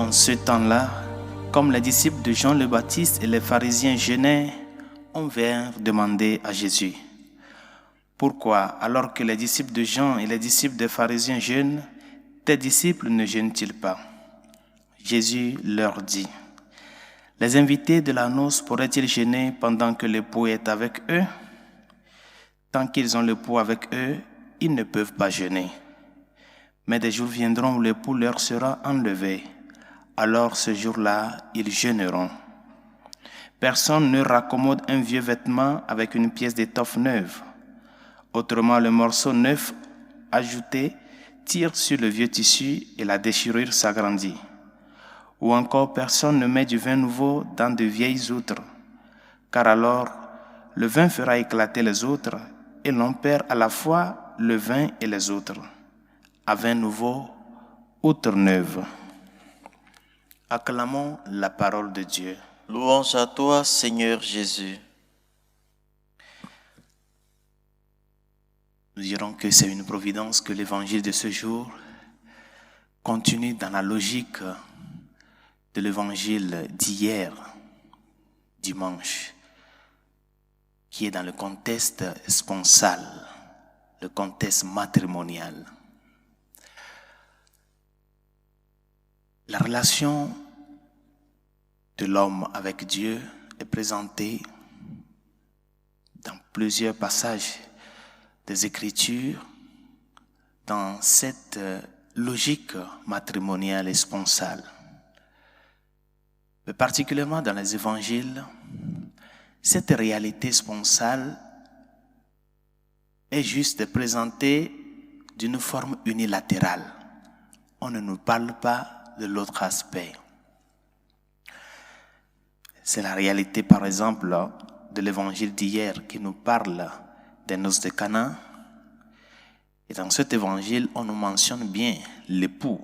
En ce temps-là, comme les disciples de Jean le Baptiste et les pharisiens jeûnaient, on vint demander à Jésus: pourquoi, alors que les disciples de Jean et les disciples des pharisiens jeûnent, tes disciples ne jeûnent-ils pas? Jésus leur dit: les invités de la noce pourraient-ils jeûner pendant que l'époux est avec eux? Tant qu'ils ont l'époux avec eux, ils ne peuvent pas jeûner. Mais des jours viendront où l'époux leur sera enlevé. Alors ce jour-là, ils jeûneront. Personne ne raccommode un vieux vêtement avec une pièce d'étoffe neuve. Autrement, le morceau neuf ajouté tire sur le vieux tissu et la déchirure s'agrandit. Ou encore, personne ne met du vin nouveau dans de vieilles outres, car alors le vin fera éclater les outres et l'on perd à la fois le vin et les outres. À vin nouveau, outre neuve. Acclamons la parole de Dieu. Louange à toi, Seigneur Jésus. Nous dirons que c'est une providence que l'évangile de ce jour continue dans la logique de l'évangile d'hier, dimanche, qui est dans le contexte sponsal, le contexte matrimonial. La relation de l'homme avec Dieu est présentée dans plusieurs passages des Écritures dans cette logique matrimoniale et sponsale. Mais particulièrement dans les évangiles, cette réalité sponsale est juste présentée d'une forme unilatérale. On ne nous parle pas de l'autre aspect. C'est la réalité, par exemple, de l'évangile d'hier qui nous parle des noces de Cana. Et dans cet évangile, on nous mentionne bien l'époux.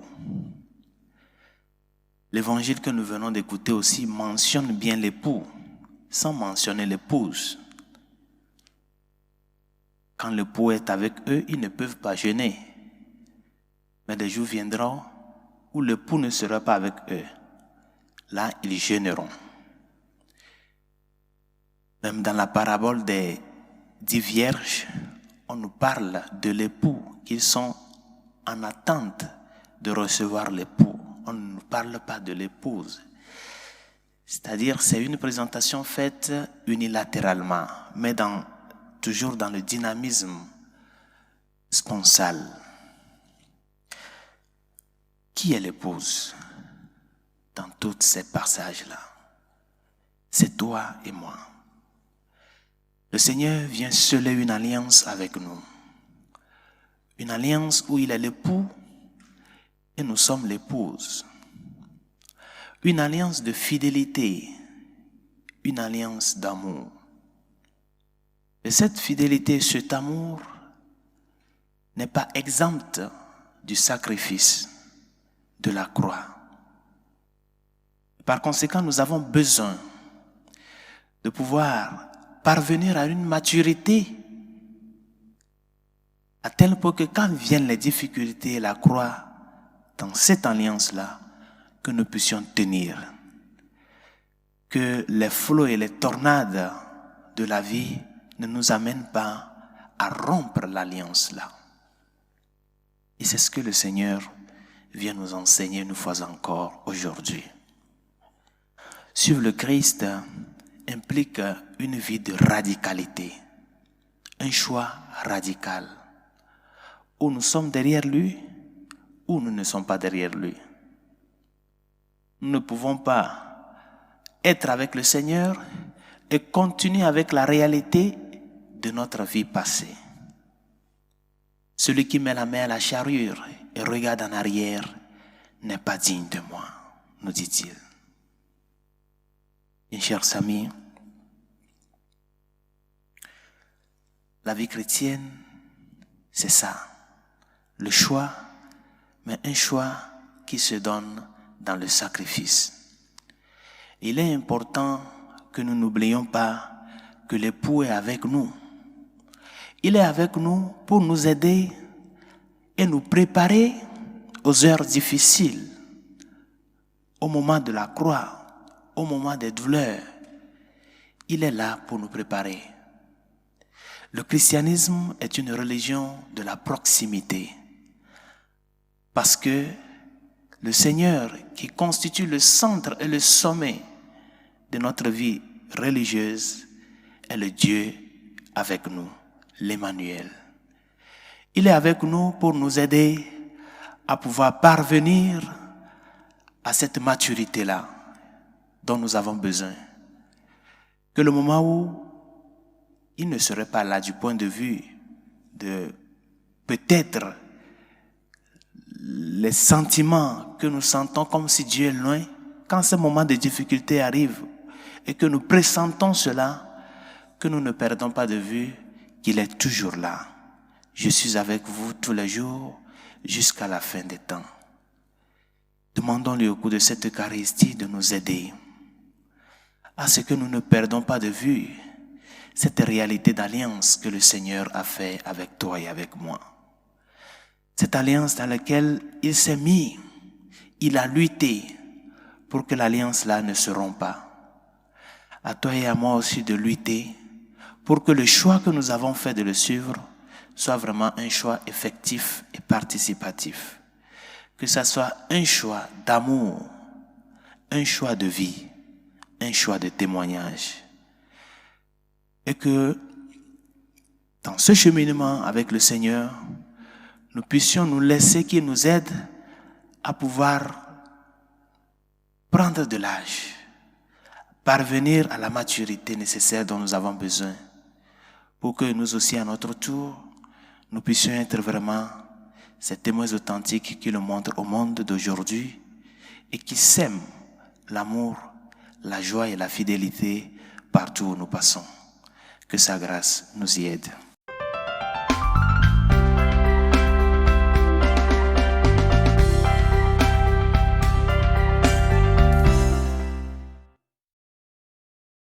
L'évangile que nous venons d'écouter aussi mentionne bien l'époux, sans mentionner l'épouse. Quand l'époux est avec eux, ils ne peuvent pas jeûner. Mais des jours viendront où l'époux ne sera pas avec eux. Là, ils jeûneront. Même dans la parabole des 10 vierges, on nous parle de l'époux, qu'ils sont en attente de recevoir l'époux. On ne nous parle pas de l'épouse. C'est-à-dire, c'est une présentation faite unilatéralement, mais toujours dans le dynamisme sponsal. Qui est l'épouse dans tous ces passages-là? C'est toi et moi. Le Seigneur vient sceller une alliance avec nous. Une alliance où il est l'époux et nous sommes l'épouse. Une alliance de fidélité, une alliance d'amour. Et cette fidélité, cet amour n'est pas exempte du sacrifice de la croix. Par conséquent, nous avons besoin de pouvoir parvenir à une maturité à tel point que quand viennent les difficultés et la croix, dans cette alliance-là, que nous puissions tenir. Que les flots et les tornades de la vie ne nous amènent pas à rompre l'alliance-là. Et c'est ce que le Seigneur vient nous enseigner une fois encore aujourd'hui. Suivre le Christ implique une vie de radicalité, un choix radical, où nous sommes derrière lui, ou nous ne sommes pas derrière lui. Nous ne pouvons pas être avec le Seigneur et continuer avec la réalité de notre vie passée. Celui qui met la main à la charrure et regarde en arrière n'est pas digne de moi, nous dit-il. Mes chers amis, la vie chrétienne, c'est ça, le choix, mais un choix qui se donne dans le sacrifice. Il est important que nous n'oublions pas que l'époux est avec nous. Il est avec nous pour nous aider et nous préparer aux heures difficiles, au moment de la croix, au moment des douleurs, il est là pour nous préparer. Le christianisme est une religion de la proximité. Parce que le Seigneur, qui constitue le centre et le sommet de notre vie religieuse, est le Dieu avec nous, l'Emmanuel. Il est avec nous pour nous aider à pouvoir parvenir à cette maturité-là dont nous avons besoin. Que le moment où il ne serait pas là du point de vue de peut-être les sentiments que nous sentons comme si Dieu est loin, quand ce moment de difficulté arrive et que nous pressentons cela, que nous ne perdons pas de vue qu'il est toujours là. Je suis avec vous tous les jours jusqu'à la fin des temps. Demandons-lui au cours de cette Eucharistie de nous aider à ce que nous ne perdons pas de vue cette réalité d'alliance que le Seigneur a fait avec toi et avec moi. Cette alliance dans laquelle il s'est mis, il a lutté pour que l'alliance-là ne se rompe pas. À toi et à moi aussi de lutter pour que le choix que nous avons fait de le suivre soit vraiment un choix effectif et participatif. Que ça soit un choix d'amour, un choix de vie, un choix de témoignage. Et que dans ce cheminement avec le Seigneur, nous puissions nous laisser qu'il nous aide à pouvoir prendre de l'âge, parvenir à la maturité nécessaire dont nous avons besoin, pour que nous aussi, à notre tour, nous puissions être vraiment ces témoins authentiques qui le montrent au monde d'aujourd'hui et qui sèment l'amour, la joie et la fidélité partout où nous passons. Que sa grâce nous y aide.